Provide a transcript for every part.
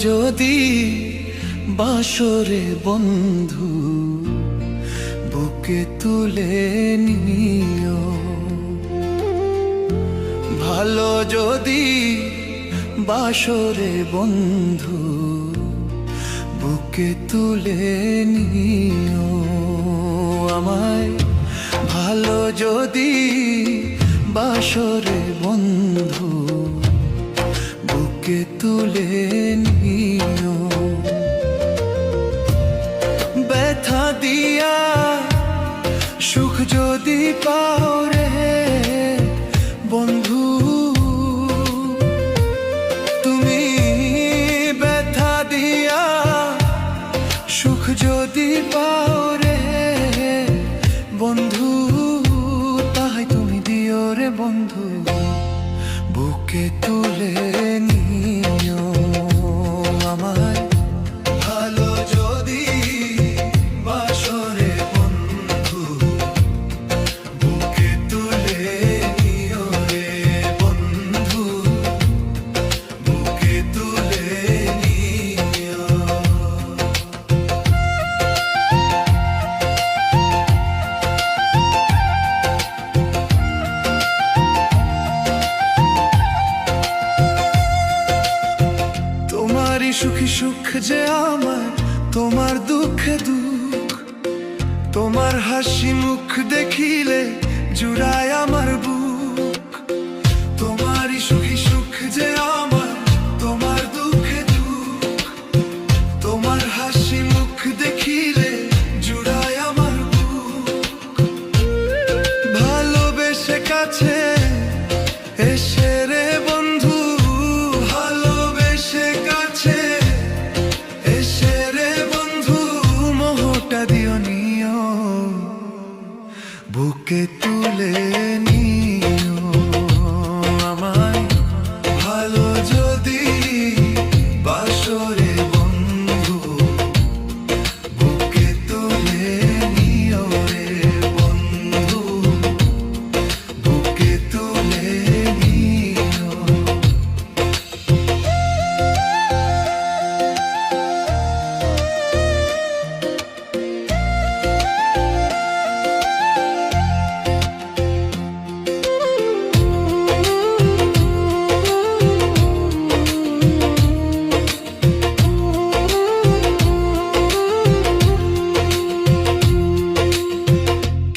যদি বাসরে বন্ধু বুকে তুলে নিও, ভালো যদি বাসরে বন্ধু বুকে তুলে নিও আমায়, ভালো যদি বাসরে বন্ধু বুকে তুলে নিও। ব্যথা দিয়া সুখ যদি পাও রে বন্ধু, তুমি ব্যথা দিয়া সুখ যদি পাও রে বন্ধু, তাই তুমি দিও রে বন্ধু বুকে তুলে নিও আমায়, ভালো যদি বাসরে বন্ধু বুকে তুলে নিও রে বন্ধু বুকে তুলে নিও। তোমারই সুখী সুখ যে আমার, তোমার দুঃখে দুঃখ, তোমার হাসি মুখ দেখিলে জুড়ায় আমার বুক। তোমারই সুখী সুখ যে আমার, তোমার দুঃখে দুঃখ, তোমার হাসি মুখ দেখিলে জুড়ায় আমার বুক। ভালোবেসে কাছে এসে রে বন্ধু, ভালোবেসে কাছে এসে রে বন্ধু মোহটা দিও নিও বুকে তুলে নিও আমায়, ভালো যদি বাসরে বন্ধু বুকে তুলে নিও রে বন্ধু বুকে তুলে নিও।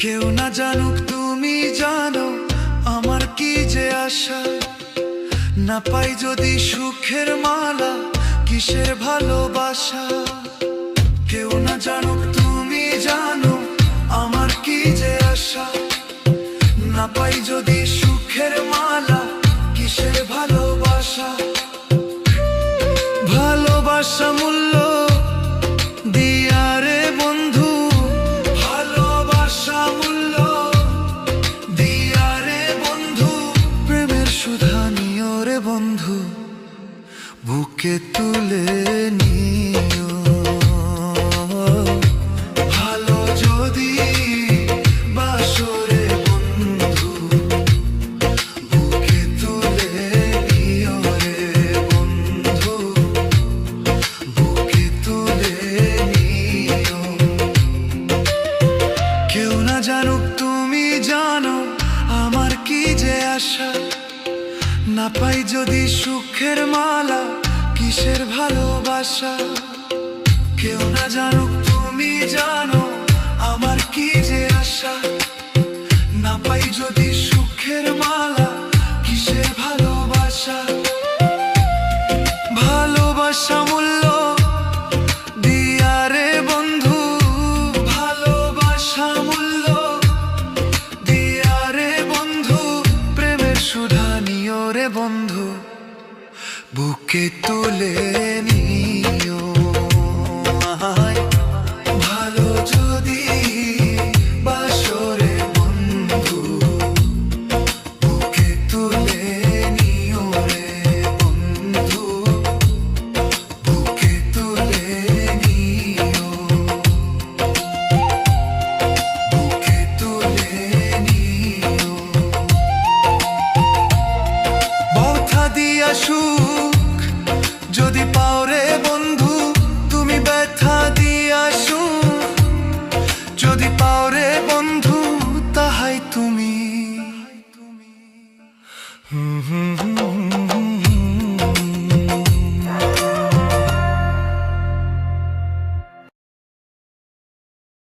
কেউ না জানুক তুমি জানো আমার কি যে আশা, না পাই যদি সুখের মালা কিসের ভালোবাসা। কেউ না জানুক তুমি জানো আমার কি যে আশা, না পাই যদি সুখের মালা কিসের ভালোবাসা। ভালোবাসা মূল্য দিয়া রে বন্ধু, ভালোবাসা মূল্য দিয়া রে বন্ধু, প্রেমের সুধা নিও রে বন্ধু বুকে তুলে নিও। ভালো যদি বাসরে বন্ধু বুকে তুলে নিও রে বন্ধু বুকে তুলে নিও। কেউ না জানুক তুমি জানো আমার কি যে আশা, না পাই যদি সুখের মালা কিসের ভালোবাসা। কেউ না জানুক তুমি জানো আমার কি যে আশা, না পাই যদি সুখের মালা কিসের ভালোবাসা। ভালোবাসা মূল্য দিয়া রে বন্ধু, ভালোবাসা মূল্য দিয়া রে বন্ধু, প্রেমের সুধা নিও রে বন্ধু বুকে তুলে নিও আমায়, ভালো যদি বাসরে বন্ধু বুকে তুলে নিও রে বন্ধু বুকে তুলে নিও বুকে তুলে নিও। ব্যথা দিয়া সুখ যদি পাও রে